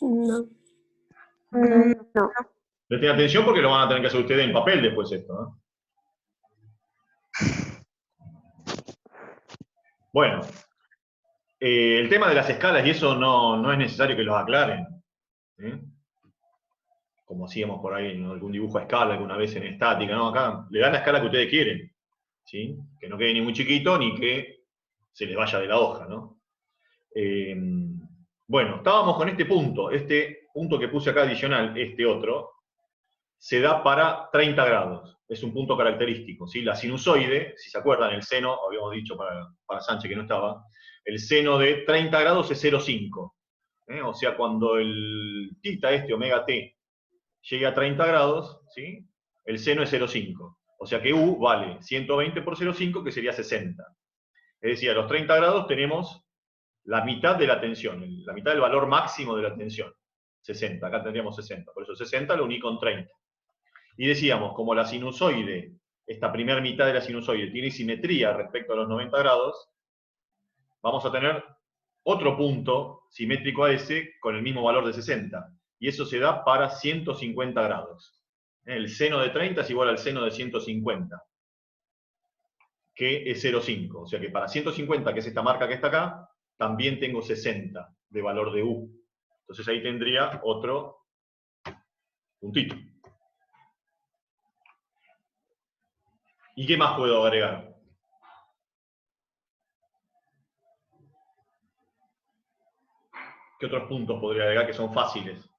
No. No. Presten atención porque lo van a tener que hacer ustedes en papel después esto, ¿no? Bueno, el tema de las escalas y eso no es necesario que los aclaren. ¿Sí? Como hacíamos por ahí en algún dibujo a escala alguna vez en estática, ¿no? Acá le dan la escala que ustedes quieren, ¿sí? Que no quede ni muy chiquito ni que se les vaya de la hoja, ¿no? Bueno, estábamos con este punto que puse acá adicional, este otro, se da para 30 grados, es un punto característico, ¿sí? La sinusoide, si se acuerdan, el seno, habíamos dicho para Sánchez que no estaba, el seno de 30 grados es 0,5, o sea, cuando el tita omega t, llegue a 30 grados, ¿sí? El seno es 0,5, o sea que U vale 120 por 0,5, que sería 60. Es decir, a los 30 grados tenemos la mitad de la tensión, la mitad del valor máximo de la tensión, 60, acá tendríamos 60, por eso 60 lo uní con 30. Y decíamos, como la sinusoide, esta primera mitad de la sinusoide tiene simetría respecto a los 90 grados, vamos a tener otro punto simétrico a ese con el mismo valor de 60. Y eso se da para 150 grados. El seno de 30 es igual al seno de 150, que es 0,5. O sea que para 150, que es esta marca que está acá, también tengo 60 de valor de U. Entonces ahí tendría otro puntito. ¿Y qué más puedo agregar? ¿Qué otros puntos podría agregar que son fáciles?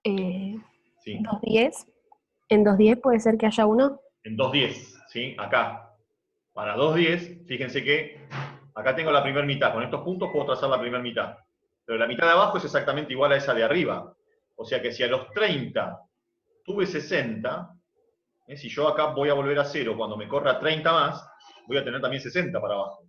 Sí. 210. En 210 puede ser que haya uno. En 210, ¿sí? Acá. Para 210, fíjense que acá tengo la primera mitad. Con estos puntos puedo trazar la primera mitad. Pero la mitad de abajo es exactamente igual a esa de arriba. O sea que si a los 30 tuve 60, si yo acá voy a volver a 0, cuando me corra 30 más, voy a tener también 60 para abajo.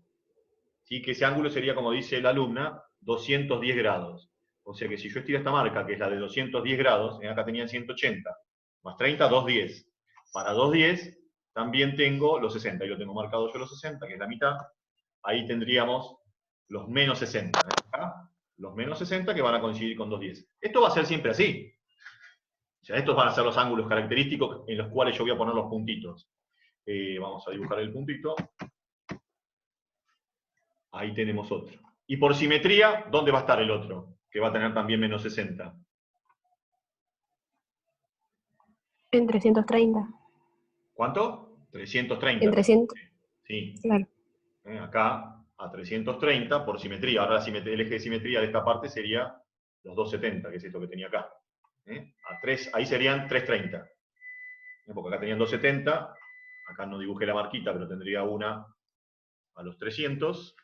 ¿Sí? Que ese ángulo sería, como dice la alumna, 210 grados. O sea que si yo estiro esta marca, que es la de 210 grados, acá tenían 180, más 30, 210. Para 210 también tengo los 60, y lo tengo marcado yo los 60, que es la mitad. Ahí tendríamos los menos 60. Acá, los menos 60 que van a coincidir con 210. Esto va a ser siempre así. O sea, estos van a ser los ángulos característicos en los cuales yo voy a poner los puntitos. Vamos a dibujar el puntito. Ahí tenemos otro. Y por simetría, ¿dónde va a estar el otro? Que va a tener también menos 60. En 330. ¿Cuánto? 330. En 300. Sí. Claro. Acá, a 330 por simetría. Ahora el eje de simetría de esta parte sería los 270, que es esto que tenía acá. Ahí serían 330. Porque acá tenían 270. Acá no dibujé la marquita, pero tendría una a los 300.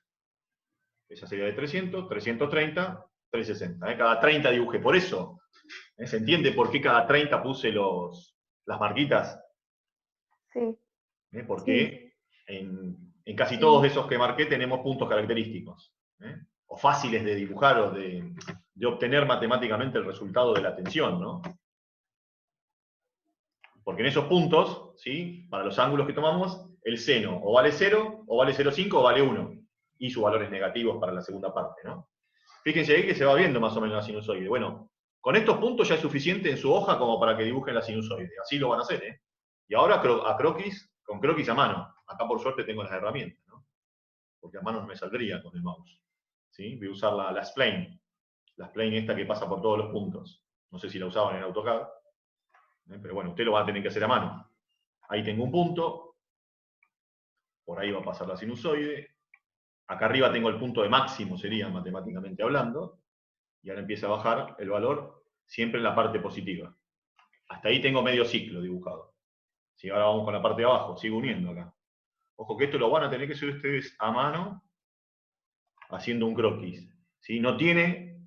Esa sería de 300, 330, 360. Cada 30 dibujé. Por eso, ¿se entiende por qué cada 30 puse las marquitas? Sí. Porque en casi todos esos que marqué tenemos puntos característicos. O fáciles de dibujar o de obtener matemáticamente el resultado de la tensión, ¿no? Porque en esos puntos, ¿sí? Para los ángulos que tomamos, el seno o vale 0, o vale 0,5, o vale 1. Y sus valores negativos para la segunda parte, ¿no? Fíjense ahí que se va viendo más o menos la sinusoide. Bueno, con estos puntos ya es suficiente en su hoja como para que dibujen la sinusoide. Así lo van a hacer, ¿eh? Y ahora con croquis a mano. Acá por suerte tengo las herramientas, ¿no? Porque a mano no me saldría con el mouse. ¿Sí? Voy a usar la spline. La spline esta que pasa por todos los puntos. No sé si la usaban en AutoCAD. Pero bueno, usted lo va a tener que hacer a mano. Ahí tengo un punto. Por ahí va a pasar la sinusoide. Acá arriba tengo el punto de máximo, sería matemáticamente hablando. Y ahora empieza a bajar el valor siempre en la parte positiva. Hasta ahí tengo medio ciclo dibujado. Si ahora vamos con la parte de abajo, sigo uniendo acá. Ojo que esto lo van a tener que hacer ustedes a mano, haciendo un croquis. ¿Sí? No tiene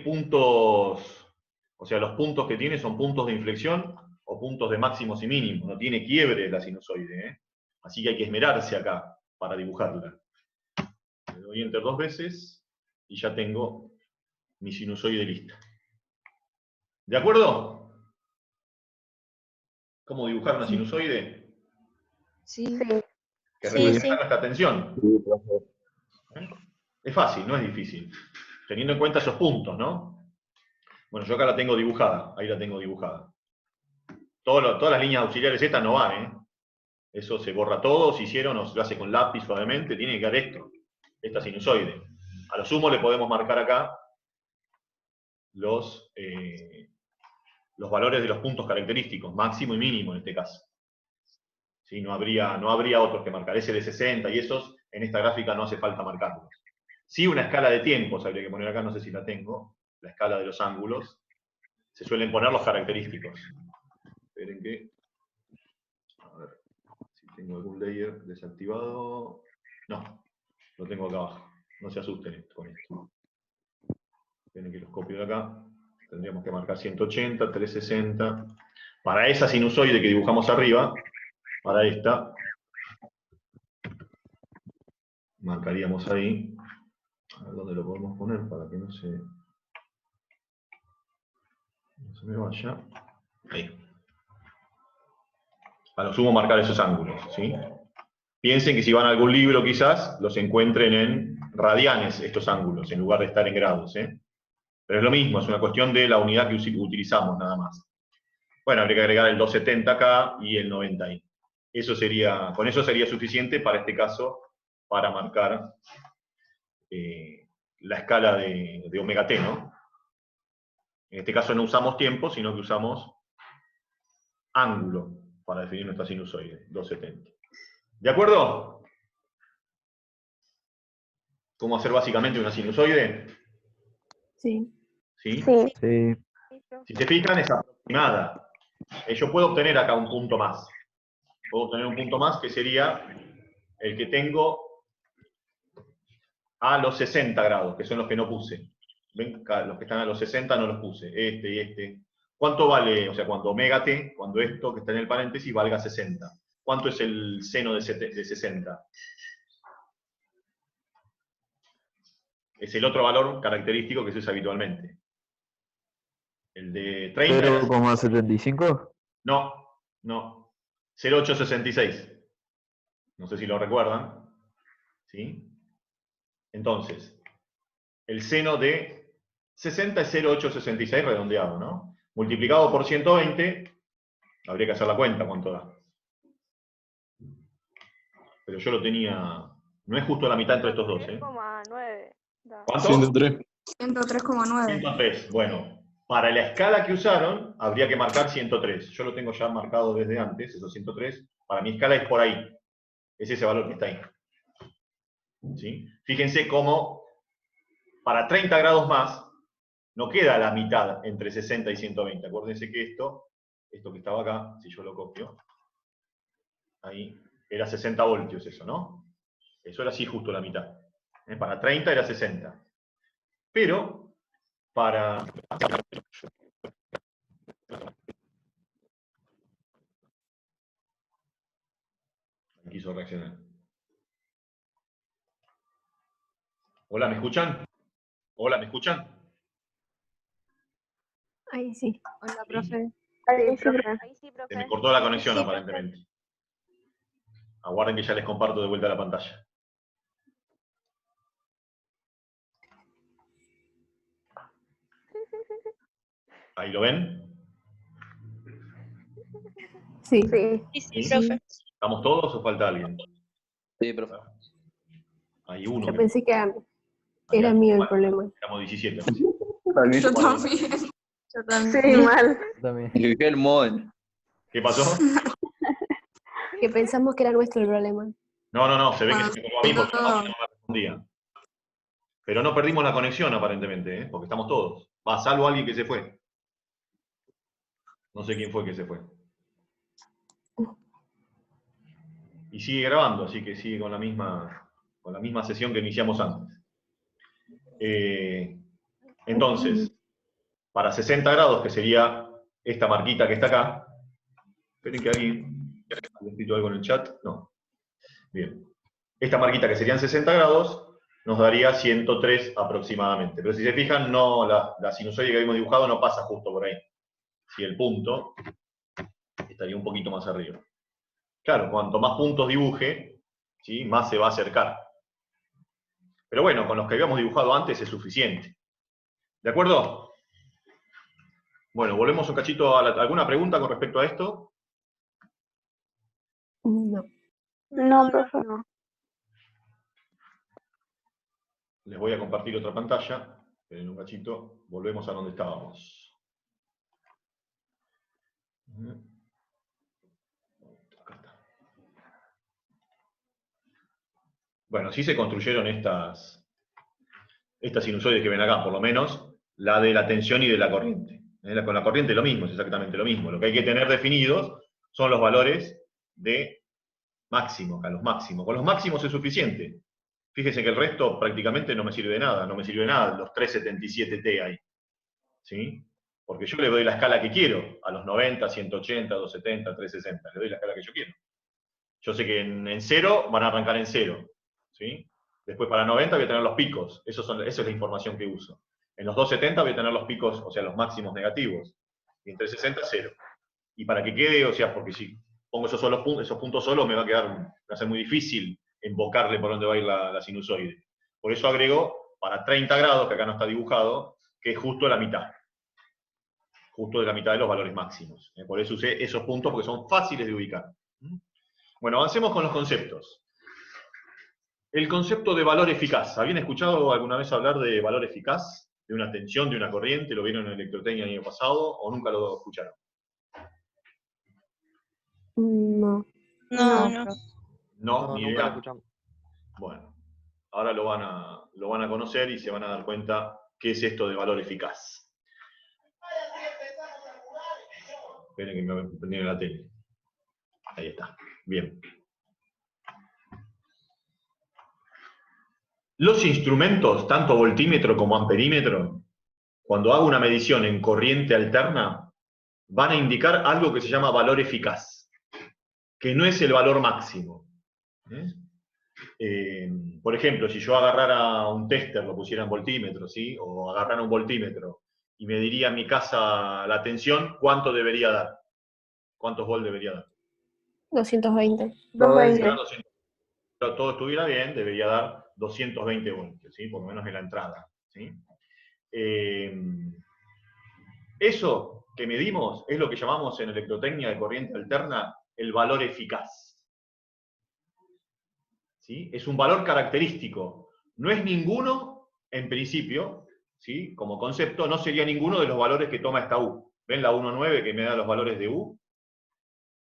puntos, o sea, los puntos que tiene son puntos de inflexión o puntos de máximos y mínimos. No tiene quiebre la sinusoide, ¿eh? Así que hay que esmerarse acá para dibujarla. Le doy enter 2 veces y ya tengo mi sinusoide lista. ¿De acuerdo? ¿Cómo dibujar una sinusoide? Sí. Sí. Que Sí, representa sí. nuestra tensión. Sí, profe. ¿Eh? Es fácil, no es difícil. Teniendo en cuenta esos puntos, ¿no? Bueno, yo acá la tengo dibujada, ahí la tengo dibujada. Todas las líneas auxiliares estas no van, ¿eh? Eso se borra todo, si hicieron o se lo hace con lápiz suavemente, tiene que quedar esto, esta sinusoide. A lo sumo le podemos marcar acá los valores de los puntos característicos, máximo y mínimo en este caso. ¿Sí? No habría otros que marcar. Ese de 60 y esos, en esta gráfica no hace falta marcarlos. Sí, una escala de tiempos habría que poner acá, no sé si la tengo, la escala de los ángulos. Se suelen poner los característicos. Esperen que... A ver, si tengo algún layer desactivado... No, lo tengo acá abajo. No se asusten con esto. Esperen que los copio de acá. Tendríamos que marcar 180, 360. Para esa sinusoide que dibujamos arriba, para esta, marcaríamos ahí. A ver dónde lo podemos poner para que no se me vaya. Ahí. A lo sumo marcar esos ángulos, ¿sí? Piensen que si van a algún libro quizás, los encuentren en radianes estos ángulos, en lugar de estar en grados, ¿eh? Pero es lo mismo, es una cuestión de la unidad que utilizamos nada más. Bueno, habría que agregar el 270 acá y el 90 ahí. Con eso sería suficiente para este caso, para marcar la escala de omega t, ¿no? En este caso no usamos tiempo, sino que usamos ángulo para definir nuestra sinusoide, 270. ¿De acuerdo? ¿Cómo hacer básicamente una sinusoide? Sí. ¿Sí? Sí. Sí. Si se fijan, es aproximada. Yo puedo obtener acá un punto más. Puedo obtener un punto más que sería el que tengo a los 60 grados, que son los que no puse. ¿Ven? Los que están a los 60 no los puse. Este y este. ¿Cuánto vale? O sea, cuando omega t, cuando esto que está en el paréntesis valga 60. ¿Cuánto es el seno de 60? Es el otro valor característico que se usa habitualmente. El de 30 era... 0,75. No, 0,866. No sé si lo recuerdan. ¿Sí? Entonces, el seno de 60 es 0,866 redondeado, ¿no? Multiplicado por 120, habría que hacer la cuenta cuánto da. Pero yo lo tenía... No es justo la mitad entre estos dos, ¿eh? 3,9. Da. ¿Cuánto? 103. 103,9. 103. Bueno, para la escala que usaron, habría que marcar 103. Yo lo tengo ya marcado desde antes, esos 103. Para mi escala es por ahí. Es ese valor que está ahí. ¿Sí? Fíjense cómo para 30 grados más no queda la mitad entre 60 y 120. Acuérdense que esto que estaba acá, si yo lo copio, ahí, era 60 voltios eso, ¿no? Eso era así justo la mitad. Para 30 era 60. Pero para... Quiso reaccionar. Hola, ¿me escuchan? Hola, ¿me escuchan? Ahí sí. Hola, profe. Ahí sí, profe. Se me cortó la conexión Sí, aparentemente. Aguarden que ya les comparto de vuelta la pantalla. ¿Ahí lo ven? Sí. Sí. ¿Sí? profe. ¿Estamos todos o falta alguien? Sí, profe. Hay uno. Yo que- pensé que hay era alguien. mío el Bueno, problema. Estamos 17. Yo también. Yo también. Sí, mal. También. Le dije el mod. ¿Qué pasó? Que pensamos que era nuestro el problema. No, se ve que se me colgó a mí porque No. no me respondía. Pero no perdimos la conexión aparentemente, ¿eh? Porque estamos todos. Salvo alguien que se fue. No sé quién fue que se fue. Y sigue grabando, así que sigue con la misma sesión que iniciamos antes. Entonces, para 60 grados, que sería esta marquita que está acá, esperen que alguien haya escrito algo en el chat. No. Bien. Esta marquita que serían 60 grados nos daría 103 aproximadamente. Pero si se fijan, no, la sinusoide que habíamos dibujado no pasa justo por ahí. Si el punto estaría un poquito más arriba. Claro, cuanto más puntos dibuje, ¿sí? Más se va a acercar. Pero bueno, con los que habíamos dibujado antes es suficiente. ¿De acuerdo? Bueno, volvemos un cachito a ¿alguna pregunta con respecto a esto? No. No, profe. No. Les voy a compartir otra pantalla. En un cachito, volvemos a donde estábamos. Acá está. Bueno, sí se construyeron estas sinusoides que ven acá, por lo menos la de la tensión y de la corriente. Con la corriente lo mismo, es exactamente lo mismo. Lo que hay que tener definidos son los valores de máximo, acá los máximos. Con los máximos es suficiente. Fíjense que el resto prácticamente no me sirve de nada, no me sirve de nada los 377T ahí. ¿Sí? Porque yo le doy la escala que quiero, a los 90, 180, 270, 360, le doy la escala que yo quiero. Yo sé que en 0 van a arrancar en 0. ¿Sí? Después para 90 voy a tener los picos, esa es la información que uso. En los 270 voy a tener los picos, o sea, los máximos negativos. Y en 360, 0. Y para que quede, o sea, porque si pongo esos puntos solos me va a ser muy difícil invocarle por dónde va a ir la sinusoide. Por eso agrego para 30 grados, que acá no está dibujado, que es justo la mitad. Justo de la mitad de los valores máximos. Por eso usé esos puntos, porque son fáciles de ubicar. Bueno, avancemos con los conceptos. El concepto de valor eficaz. ¿Habían escuchado alguna vez hablar de valor eficaz? De una tensión, de una corriente, ¿lo vieron en electrotecnia el año pasado o nunca lo escucharon? No. No. No, ni nunca lo idea. escuchamos. Bueno, ahora lo van a conocer y se van a dar cuenta qué es esto de valor eficaz. Esperen que me prendieron la tele. Ahí está. Bien. Los instrumentos, tanto voltímetro como amperímetro, cuando hago una medición en corriente alterna, van a indicar algo que se llama valor eficaz, que no es el valor máximo. Por ejemplo, si yo agarrara un tester, lo pusiera en voltímetro, ¿sí? O agarrara un voltímetro y me diría en mi casa la tensión, ¿cuánto debería dar? ¿Cuántos volts debería dar? 220. 220. Pero todo estuviera bien, debería dar 220 voltios, ¿sí? Por lo menos en la entrada. ¿Sí? Eso que medimos es lo que llamamos en electrotecnia de corriente alterna el valor eficaz. ¿Sí? Es un valor característico. No es ninguno, en principio, ¿sí? Como concepto, no sería ninguno de los valores que toma esta U. ¿Ven la 1,9 que me da los valores de U?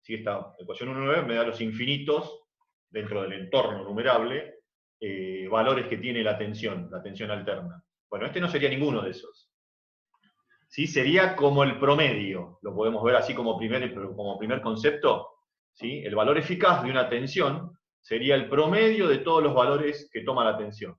¿Sí? Esta ecuación 1,9 me da los infinitos dentro del entorno numerable, valores que tiene la tensión alterna. Bueno, este no sería ninguno de esos. ¿Sí? Sería como el promedio, lo podemos ver así como primer concepto. ¿Sí? El valor eficaz de una tensión sería el promedio de todos los valores que toma la tensión.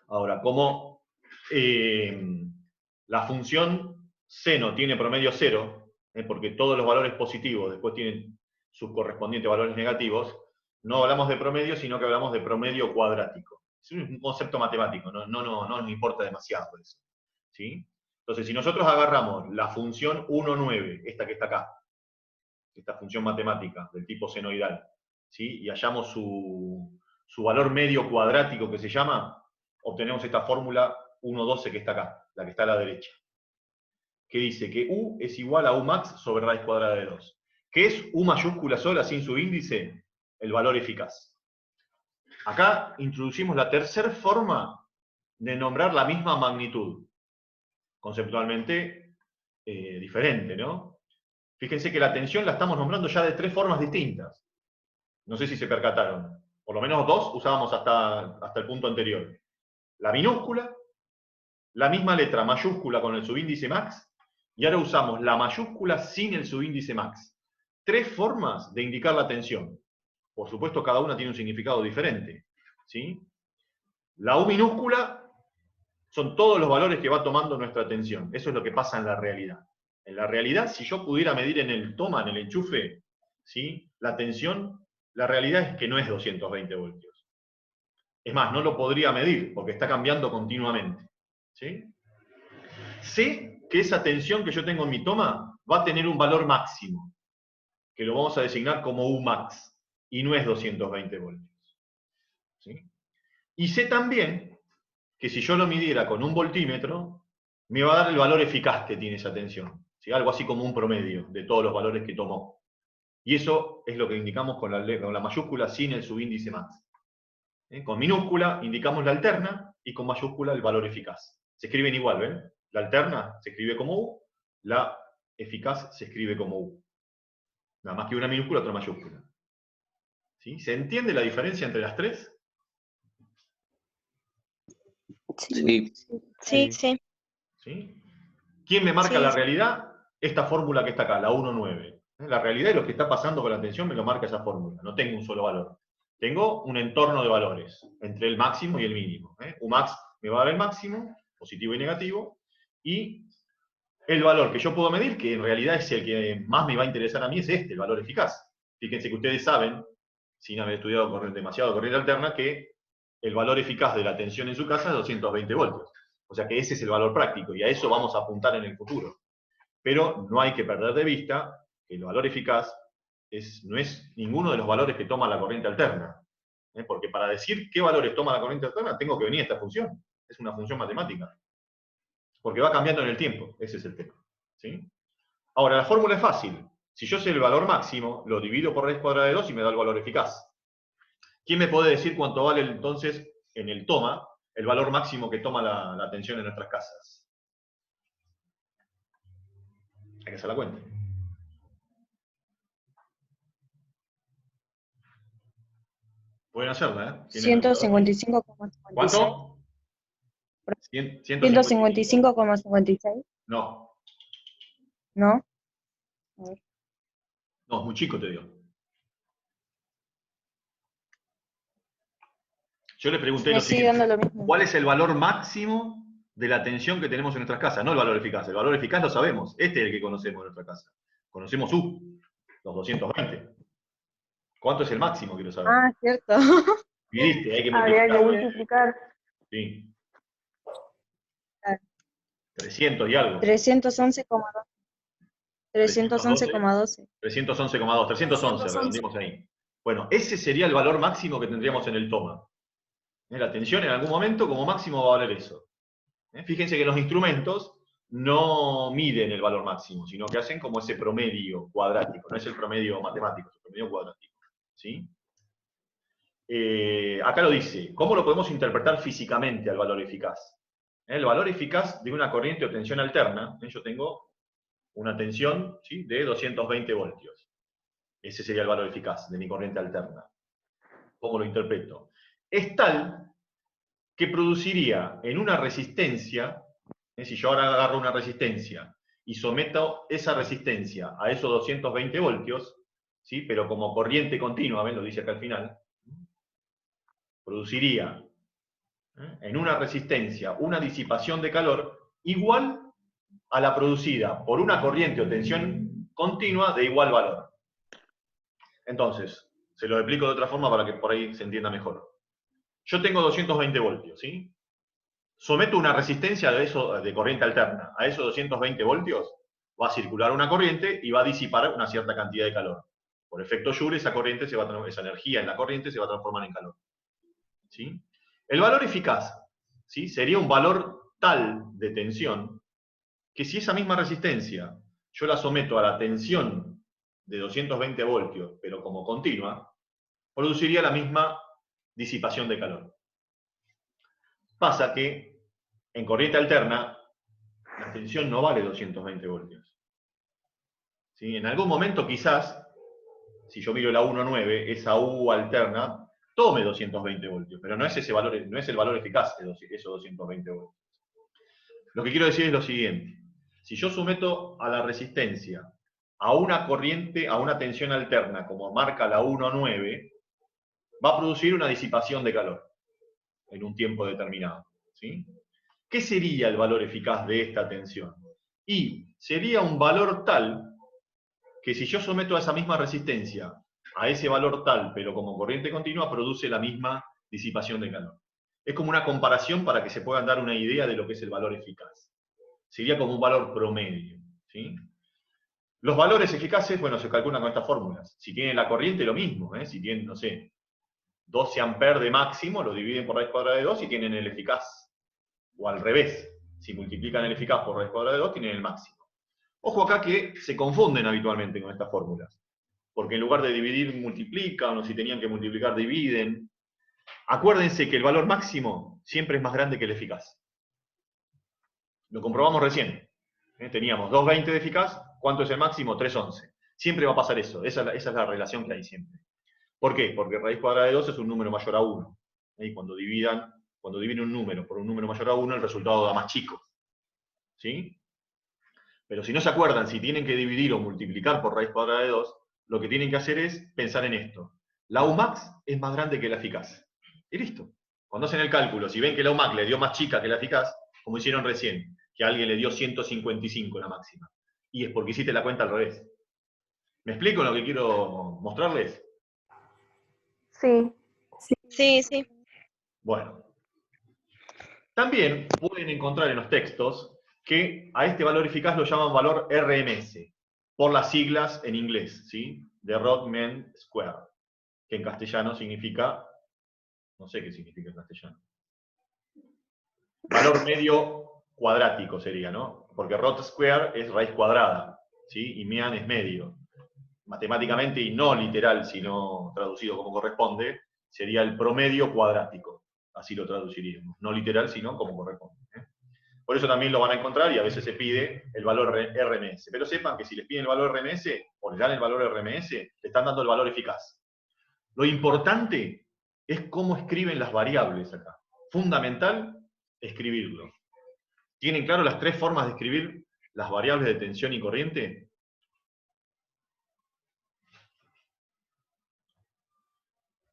Ahora, como la función seno tiene promedio 0, porque todos los valores positivos después tienen sus correspondientes valores negativos, no hablamos de promedio, sino que hablamos de promedio cuadrático. Es un concepto matemático, no nos importa demasiado eso. ¿Sí? Entonces, si nosotros agarramos la función 1,9, esta que está acá, esta función matemática del tipo senoidal, ¿sí? Y hallamos su valor medio cuadrático que se llama, obtenemos esta fórmula 1,12 que está acá, la que está a la derecha, que dice que U es igual a U max sobre raíz cuadrada de 2. ¿Qué es U mayúscula sola sin su índice? El valor eficaz. Acá introducimos la tercera forma de nombrar la misma magnitud. Conceptualmente diferente, ¿no? Fíjense que la tensión la estamos nombrando ya de 3 formas distintas. No sé si se percataron. Por lo menos 2 usábamos hasta el punto anterior. La minúscula, la misma letra mayúscula con el subíndice max, y ahora usamos la mayúscula sin el subíndice max. 3 formas de indicar la tensión. Por supuesto, cada una tiene un significado diferente. ¿Sí? La U minúscula son todos los valores que va tomando nuestra tensión. Eso es lo que pasa en la realidad. En la realidad, si yo pudiera medir en el enchufe, ¿sí? La tensión, la realidad es que no es 220 voltios. Es más, no lo podría medir, porque está cambiando continuamente. ¿Sí? Sé que esa tensión que yo tengo en mi toma va a tener un valor máximo, que lo vamos a designar como U max, y no es 220 voltios. ¿Sí? Y sé también que si yo lo midiera con un voltímetro, me va a dar el valor eficaz que tiene esa tensión. ¿Sí? Algo así como un promedio de todos los valores que tomó. Y eso es lo que indicamos con la mayúscula sin el subíndice max. Con minúscula indicamos la alterna y con mayúscula el valor eficaz. Se escriben igual, ¿ven? La alterna se escribe como U, la eficaz se escribe como U. Nada más que una minúscula, otra mayúscula. ¿Sí? ¿Se entiende la diferencia entre las tres? Sí. Sí, sí. ¿Sí? ¿Quién me marca Sí, la sí. realidad? Esta fórmula que está acá, la 1,9. La realidad de lo que está pasando con la tensión me lo marca esa fórmula. No tengo un solo valor. Tengo un entorno de valores entre el máximo y el mínimo. Umax me va a dar el máximo, positivo y negativo, y el valor que yo puedo medir, que en realidad es el que más me va a interesar a mí, es este, el valor eficaz. Fíjense que ustedes saben, sin haber estudiado demasiado corriente alterna, que el valor eficaz de la tensión en su casa es 220 voltios. O sea que ese es el valor práctico, y a eso vamos a apuntar en el futuro. Pero no hay que perder de vista que el valor eficaz no es ninguno de los valores que toma la corriente alterna. Porque para decir qué valores toma la corriente alterna, tengo que venir a esta función. Es una función matemática. Porque va cambiando en el tiempo. Ese es el tema. ¿Sí? Ahora, la fórmula es fácil. Si yo sé el valor máximo, lo divido por raíz cuadrada de 2 y me da el valor eficaz. ¿Quién me puede decir cuánto vale entonces en el toma el valor máximo que toma la tensión en nuestras casas? Hay que hacer la cuenta. Pueden hacerla, ¿eh? 155,56. ¿Cuánto? 155. 155,56. No, ¿No? no, es muy chico, te digo. Yo le pregunté Me lo sigue siguiente. dando lo mismo. ¿Cuál es el valor máximo de la tensión que tenemos en nuestras casas? No el valor eficaz. El valor eficaz lo sabemos. Este es el que conocemos en nuestra casa. Conocemos U, los 220. ¿Cuánto es el máximo? Quiero saber. Ah, cierto. Midiste, hay que Habría que multiplicar. multiplicar. Sí. 300 y algo. 311,2. 312. 311,12. 311,2. 311, redondimos ahí. Bueno, ese sería el valor máximo que tendríamos en el toma. La tensión en algún momento como máximo va a valer eso. Fíjense que los instrumentos no miden el valor máximo, sino que hacen como ese promedio cuadrático. No es el promedio matemático, es el promedio cuadrático. ¿Sí? Acá lo dice. ¿Cómo lo podemos interpretar físicamente al valor eficaz? El valor eficaz de una corriente o tensión alterna, yo tengo una tensión, ¿sí?, de 220 voltios. Ese sería el valor eficaz de mi corriente alterna. ¿Cómo lo interpreto? Es tal que produciría en una resistencia, si yo ahora agarro una resistencia y someto esa resistencia a esos 220 voltios, ¿sí?, pero como corriente continua, ¿ven? Lo dice acá al final, produciría en una resistencia una disipación de calor igual a la producida por una corriente o tensión continua de igual valor. Entonces, se lo explico de otra forma para que por ahí se entienda mejor. Yo tengo 220 voltios, ¿sí? Someto una resistencia de corriente alterna a esos 220 voltios, va a circular una corriente y va a disipar una cierta cantidad de calor. Por efecto Joule, esa energía en la corriente se va a transformar en calor. ¿Sí? El valor eficaz, ¿sí?, sería un valor tal de tensión que si esa misma resistencia yo la someto a la tensión de 220 voltios, pero como continua, produciría la misma disipación de calor. Pasa que en corriente alterna la tensión no vale 220 voltios. ¿Sí? En algún momento quizás, si yo miro la 1,9, esa U alterna tome 220 voltios, pero no es ese valor, no es el valor eficaz de esos 220 voltios. Lo que quiero decir es lo siguiente. Si yo someto a la resistencia a una corriente, a una tensión alterna, como marca la 1,9, va a producir una disipación de calor en un tiempo determinado. ¿Sí? ¿Qué sería el valor eficaz de esta tensión? Y sería un valor tal que si yo someto a esa misma resistencia a ese valor tal, pero como corriente continua, produce la misma disipación de calor. Es como una comparación para que se puedan dar una idea de lo que es el valor eficaz. Sería como un valor promedio. ¿Sí? Los valores eficaces, bueno, se calculan con estas fórmulas. Si tienen la corriente, lo mismo. Si tienen, no sé, 12 amperes de máximo, lo dividen por raíz cuadrada de 2 y tienen el eficaz. O al revés, si multiplican el eficaz por raíz cuadrada de 2, tienen el máximo. Ojo acá que se confunden habitualmente con estas fórmulas. Porque en lugar de dividir, multiplican, o si tenían que multiplicar, dividen. Acuérdense que el valor máximo siempre es más grande que el eficaz. Lo comprobamos recién. Teníamos 2,20 de eficaz, ¿cuánto es el máximo? 3,11. Siempre va a pasar eso, esa es la relación que hay siempre. ¿Por qué? Porque raíz cuadrada de 2 es un número mayor a 1. Y cuando dividen un número por un número mayor a 1, el resultado da más chico. ¿Sí? Pero si no se acuerdan, si tienen que dividir o multiplicar por raíz cuadrada de 2, lo que tienen que hacer es pensar en esto. La Umax es más grande que la eficaz. Y listo. Cuando hacen el cálculo, si ven que la Umax le dio más chica que la eficaz, como hicieron recién, que a alguien le dio 155 la máxima. Y es porque hiciste la cuenta al revés. ¿Me explico lo que quiero mostrarles? Sí. Sí, sí. Bueno. También pueden encontrar en los textos que a este valor eficaz lo llaman valor RMS, por las siglas en inglés, ¿sí? De Rod-Mean Square, que en castellano significa, no sé qué significa en castellano. Valor medio cuadrático sería, ¿no? Porque Rod Square es raíz cuadrada, ¿sí? Y mean es medio. Matemáticamente y no literal, sino traducido como corresponde, sería el promedio cuadrático. Así lo traduciríamos. No literal, sino como corresponde. Por eso también lo van a encontrar y a veces se pide el valor RMS. Pero sepan que si les piden el valor RMS, o les dan el valor RMS, le están dando el valor eficaz. Lo importante es cómo escriben las variables acá. Fundamental, escribirlo. ¿Tienen claro las 3 formas de escribir las variables de tensión y corriente?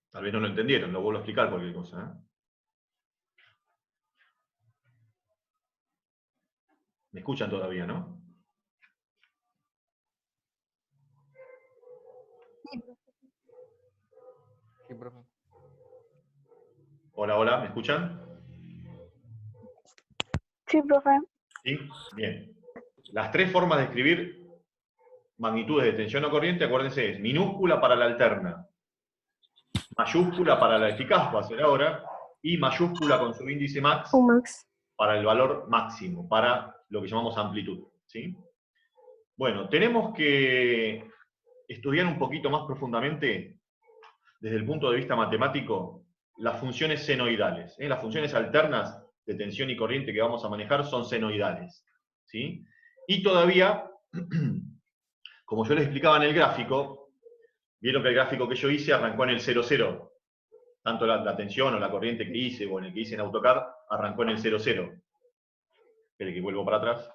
Tal vez no lo entendieron, lo vuelvo a explicar cualquier cosa, ¿eh? ¿Me escuchan todavía, no? Sí, profe. Hola, hola, ¿me escuchan? Sí, profe. ¿Sí? Bien. Las 3 formas de escribir magnitudes de tensión o corriente, acuérdense, es minúscula para la alterna, mayúscula para la eficaz, va a ser ahora, y mayúscula con su índice max Umax. para el valor máximo, para lo que llamamos amplitud. ¿Sí? Bueno, tenemos que estudiar un poquito más profundamente, desde el punto de vista matemático, las funciones senoidales. Las funciones alternas de tensión y corriente que vamos a manejar son senoidales. ¿Sí? Y todavía, como yo les explicaba en el gráfico, vieron que el gráfico que yo hice arrancó en el 0,0. Tanto la tensión o la corriente que hice, o en el que hice en AutoCAD, arrancó en el 0,0. Espere que vuelvo para atrás.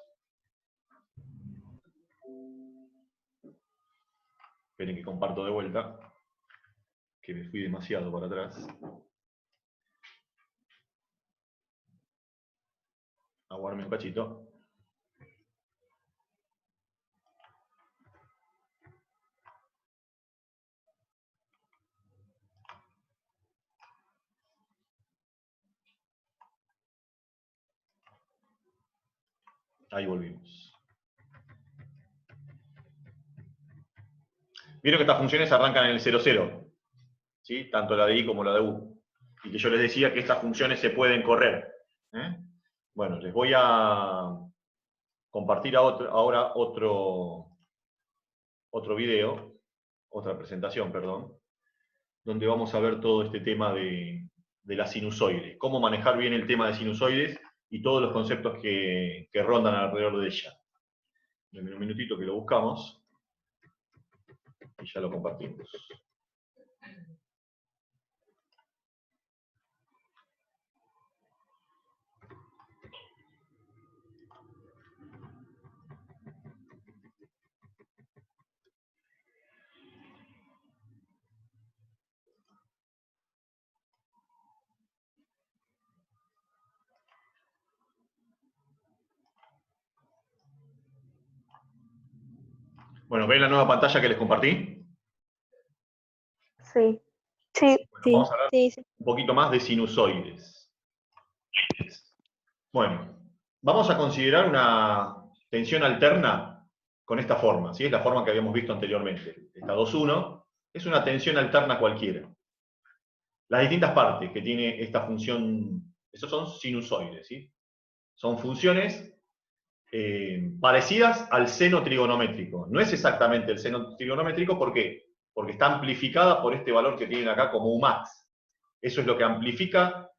Esperen que comparto de vuelta, que me fui demasiado para atrás. Aguarme un cachito. Ahí volvimos. Vieron que estas funciones arrancan en el 0,0. ¿Sí? Tanto la de I como la de U. Y que yo les decía que estas funciones se pueden correr. Bueno, les voy a compartir ahora otro video, otra presentación, perdón, donde vamos a ver todo este tema de la sinusoide. Cómo manejar bien el tema de sinusoides y todos los conceptos que rondan alrededor de ella. Denme un minutito que lo buscamos y ya lo compartimos. Bueno, ¿ven la nueva pantalla que les compartí? Sí. Sí. Bueno, vamos a hablar Sí, sí. un poquito más de sinusoides. Bueno, vamos a considerar una tensión alterna con esta forma, ¿sí? Es la forma que habíamos visto anteriormente. Esta 2,1 es una tensión alterna cualquiera. las distintas partes que tiene esta función. Esos son sinusoides, ¿sí? Son funciones parecidas al seno trigonométrico. No es exactamente el seno trigonométrico, ¿por qué? Porque está amplificada por este valor que tienen acá como Umax. Eso es lo que amplifica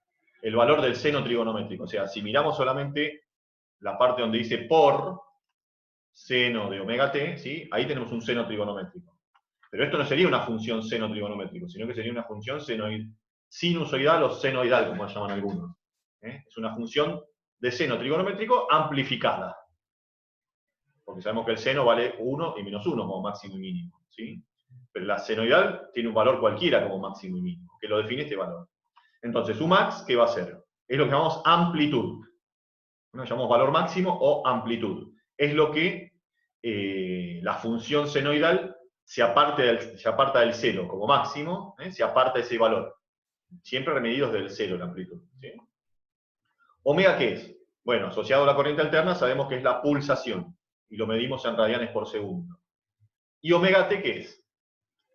el valor del seno trigonométrico. O sea, si miramos solamente la parte donde dice por seno de omega t, ¿sí? Ahí tenemos un seno trigonométrico. Pero esto no sería una función seno trigonométrico, sino que sería una función sinusoidal o senoidal, como la llaman algunos. Es una función de seno trigonométrico amplificada. Porque sabemos que el seno vale 1 y menos 1 como máximo y mínimo, ¿sí? Pero la senoidal tiene un valor cualquiera como máximo y mínimo, que lo define este valor. Entonces, Umax, ¿qué va a ser? Es lo que llamamos amplitud. Lo llamamos valor máximo o amplitud. Es lo que la función senoidal se aparta del cero como máximo, se aparta ese valor. Siempre remedidos del cero la amplitud, ¿sí? Omega, ¿qué es? Bueno, asociado a la corriente alterna sabemos que es la pulsación, y lo medimos en radianes por segundo. ¿Y omega t qué es?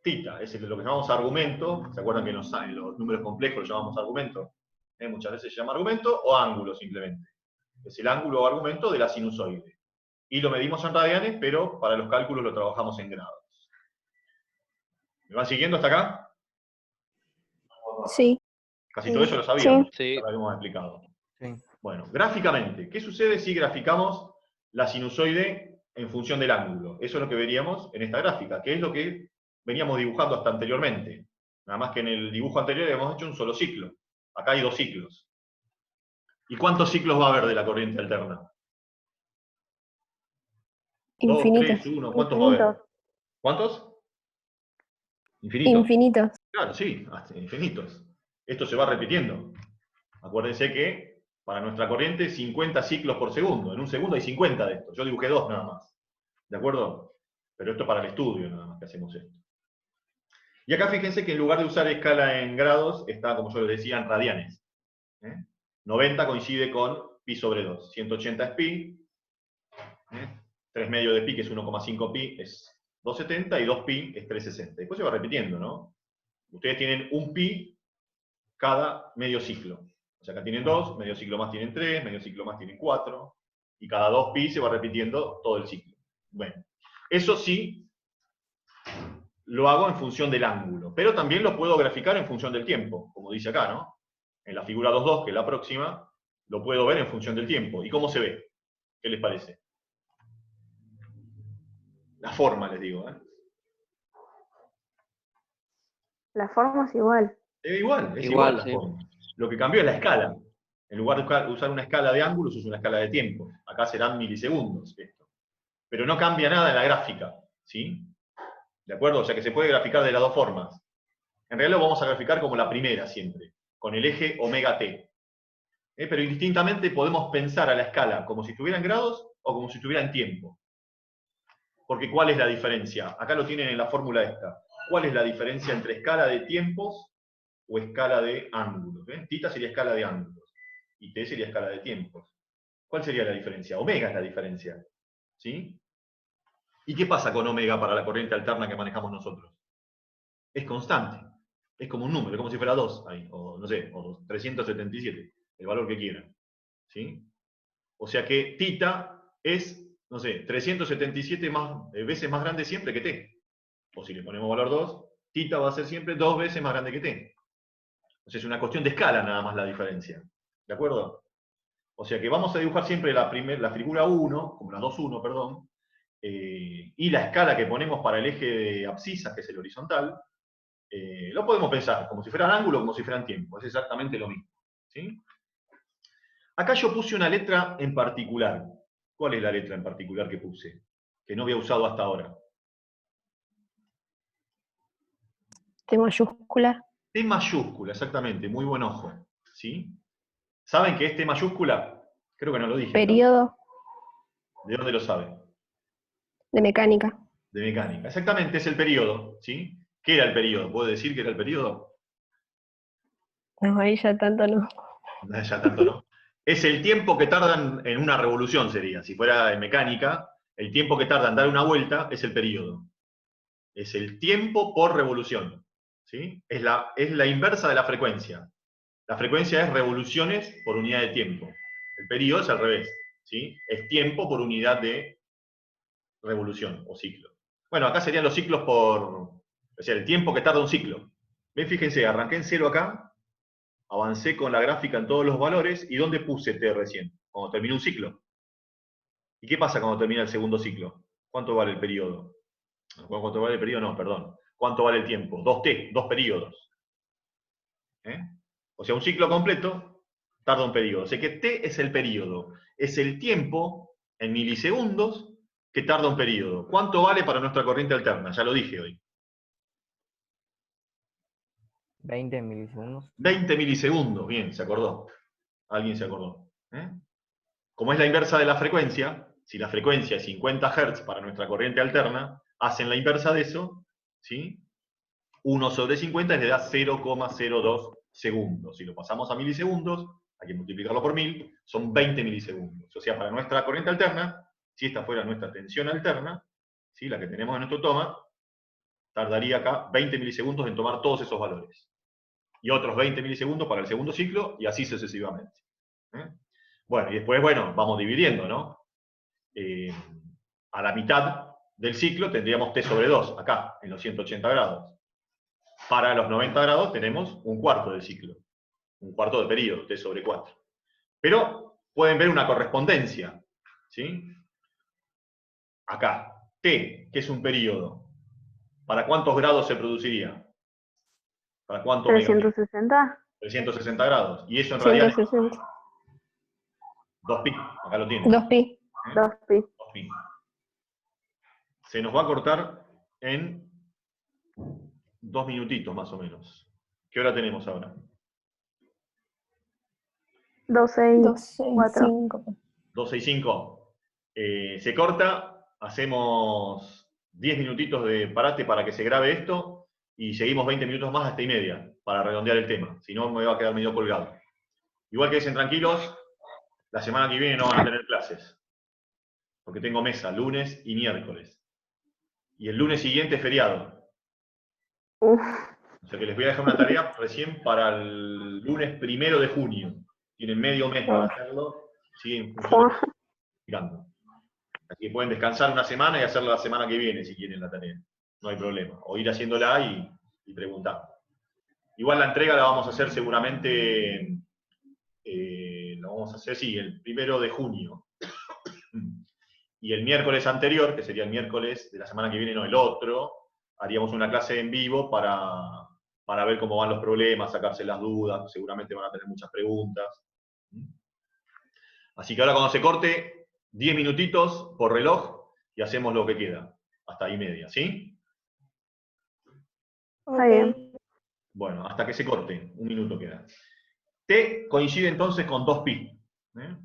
Tita, es lo que llamamos argumento. ¿Se acuerdan que en los números complejos lo llamamos argumento? Muchas veces se llama argumento o ángulo simplemente. Es el ángulo o argumento de la sinusoide. Y lo medimos en radianes, pero para los cálculos lo trabajamos en grados. ¿Me van siguiendo hasta acá? Sí. Casi todo eso lo sabíamos. Sí. Ya lo habíamos explicado. Sí. Bueno, gráficamente, ¿qué sucede si graficamos la sinusoide en función del ángulo? Eso es lo que veríamos en esta gráfica, que es lo que veníamos dibujando hasta anteriormente. Nada más que en el dibujo anterior habíamos hecho un solo ciclo. Acá hay 2 ciclos. ¿Y cuántos ciclos va a haber de la corriente alterna? 2, Infinitos. 3, 1, ¿cuántos va a haber? ¿Cuántos? ¿Infinitos? Infinitos. Claro, sí, hasta infinitos. Esto se va repitiendo. Acuérdense que para nuestra corriente 50 ciclos por segundo. En un segundo hay 50 de estos. Yo dibujé 2 nada más. ¿De acuerdo? Pero esto para el estudio nada más que hacemos esto. Y acá fíjense que en lugar de usar escala en grados, está, como yo les decía, en radianes. 90 coincide con pi sobre 2. 180 es pi. 3 medio de pi, que es 1,5 pi, es 270, y 2 pi es 360. Después se va repitiendo, ¿no? Ustedes tienen un pi cada medio ciclo. O sea, acá tienen 2, medio ciclo más tienen 3, medio ciclo más tienen 4, y cada 2 pi se va repitiendo todo el ciclo. Bueno, eso sí lo hago en función del ángulo, pero también lo puedo graficar en función del tiempo, como dice acá, ¿no? En la figura 2.2, que es la próxima, lo puedo ver en función del tiempo. ¿Y cómo se ve? ¿Qué les parece? La forma, les digo, ¿eh? La forma es igual. Es igual Igual, igual la sí. forma. Lo que cambió es la escala. En lugar de usar una escala de ángulos, uso una escala de tiempo. Acá serán milisegundos esto. Pero no cambia nada en la gráfica, ¿sí? ¿De acuerdo? O sea que se puede graficar de las 2 formas. En realidad lo vamos a graficar como la primera siempre, con el eje omega t. Pero indistintamente podemos pensar a la escala como si estuviera en grados o como si estuviera en tiempo. Porque ¿cuál es la diferencia? Acá lo tienen en la fórmula esta. ¿Cuál es la diferencia entre escala de tiempos o escala de ángulos? Tita sería escala de ángulos y t sería escala de tiempos. ¿Cuál sería la diferencia? Omega es la diferencia. ¿Sí? ¿Y qué pasa con omega para la corriente alterna que manejamos nosotros? Es constante. Es como un número, es como si fuera 2 ahí, o no sé, o 377, el valor que quieran. ¿Sí? O sea que tita es, no sé, 377 veces más grande siempre que t. O si le ponemos valor 2, tita va a ser siempre 2 veces más grande que t. O sea, es una cuestión de escala nada más la diferencia. ¿De acuerdo? O sea que vamos a dibujar siempre la figura 1, como la 2.1, perdón, y la escala que ponemos para el eje de abscisas, que es el horizontal, lo podemos pensar como si fueran ángulo, como si fueran tiempo. Es exactamente lo mismo. ¿Sí? Acá yo puse una letra en particular. ¿Cuál es la letra en particular que puse? Que no había usado hasta ahora. T mayúscula. T mayúscula, exactamente. Muy buen ojo. ¿Sí? ¿Saben que es T mayúscula? Creo que no lo dije. Periodo. ¿No? ¿De dónde lo saben? De mecánica. De mecánica. Exactamente, es el periodo. ¿Sí? ¿Qué era el periodo? ¿Puedo decir que era el periodo? No, ahí ya tanto no. No, ya tanto no. Es el tiempo que tardan en una revolución, sería. Si fuera en mecánica, el tiempo que tarda en dar una vuelta es el periodo. Es el tiempo por revolución. ¿sí? Es la inversa de la frecuencia. La frecuencia es revoluciones por unidad de tiempo. El periodo es al revés, ¿sí? Es tiempo por unidad de revolución o ciclo. Bueno, acá serían los ciclos o sea, el tiempo que tarda un ciclo. Ven, fíjense, arranqué en 0 acá, avancé con la gráfica en todos los valores, ¿y dónde puse t recién? Cuando terminó un ciclo. ¿Y qué pasa cuando termina el segundo ciclo? ¿Cuánto vale el periodo? ¿Cuánto vale el periodo? No, perdón. ¿Cuánto vale el tiempo? 2t, 2 periodos. O sea, un ciclo completo tarda un periodo. O sea que t es el periodo. Es el tiempo en milisegundos que tarda un periodo. ¿Cuánto vale para nuestra corriente alterna? Ya lo dije hoy. 20 milisegundos. 20 milisegundos. Bien, se acordó. Alguien se acordó. Como es la inversa de la frecuencia, si la frecuencia es 50 Hz para nuestra corriente alterna, hacen la inversa de eso, ¿sí? 1 sobre 50 le da 0,02 segundos. Si lo pasamos a milisegundos, hay que multiplicarlo por 1000, son 20 milisegundos. O sea, para nuestra corriente alterna, si esta fuera nuestra tensión alterna, ¿sí? La que tenemos en nuestro toma, tardaría acá 20 milisegundos en tomar todos esos valores. Y otros 20 milisegundos para el segundo ciclo, y así sucesivamente. Bueno, y después, bueno, vamos dividiendo, ¿no? A la mitad del ciclo tendríamos t sobre 2, acá, en los 180 grados. Para los 90 grados tenemos un cuarto del ciclo, un cuarto de periodo, t sobre 4. Pero pueden ver una correspondencia, ¿sí? Acá, t, que es un periodo, ¿para cuántos grados se produciría? ¿Para cuánto? 360. 360 grados. Y eso en realidad es 160. 2pi, acá lo tienen. 2pi. 2pi. 2pi. Se nos va a cortar en 2 minutitos más o menos. ¿Qué hora tenemos ahora? 12 y 12 y 4. 5. 12 y 5. Se corta, hacemos 10 minutitos de parate para que se grabe esto y seguimos 20 minutos más hasta y media para redondear el tema. Si no, me va a quedar medio colgado. Igual que dicen tranquilos, la semana que viene no van a tener clases. Porque tengo mesa lunes y miércoles. Y el lunes siguiente es feriado. O sea que les voy a dejar una tarea recién para el lunes 1 de junio. Tienen medio mes para hacerlo. Siguen explicando. Así que pueden descansar una semana y hacerla la semana que viene si quieren la tarea. No hay problema. O ir haciéndola y preguntar. Igual la entrega la vamos a hacer seguramente, la vamos a hacer, sí, el 1 de junio. Y el miércoles anterior, que sería el miércoles de la semana que viene, no el otro, haríamos una clase en vivo para ver cómo van los problemas, sacarse las dudas, seguramente van a tener muchas preguntas. Así que ahora cuando se corte, 10 minutitos por reloj y hacemos lo que queda, hasta ahí media, ¿sí? Está bien. Bueno, hasta que se corte, 1 minuto queda. T coincide entonces con 2pi.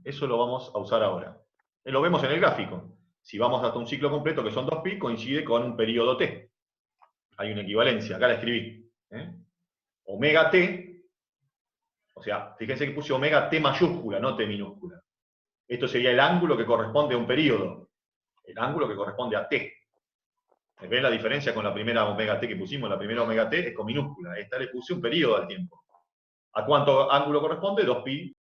Eso lo vamos a usar ahora. Lo vemos en el gráfico. Si vamos hasta un ciclo completo que son 2pi, coincide con un periodo t. Hay una equivalencia, acá la escribí. Omega t, o sea, fíjense que puse omega t mayúscula, no t minúscula. Esto sería el ángulo que corresponde a un periodo. El ángulo que corresponde a t. ¿Ven la diferencia con la primera omega t que pusimos? La primera omega t es con minúscula. Esta le puse un periodo al tiempo. ¿A cuánto ángulo corresponde? 2pi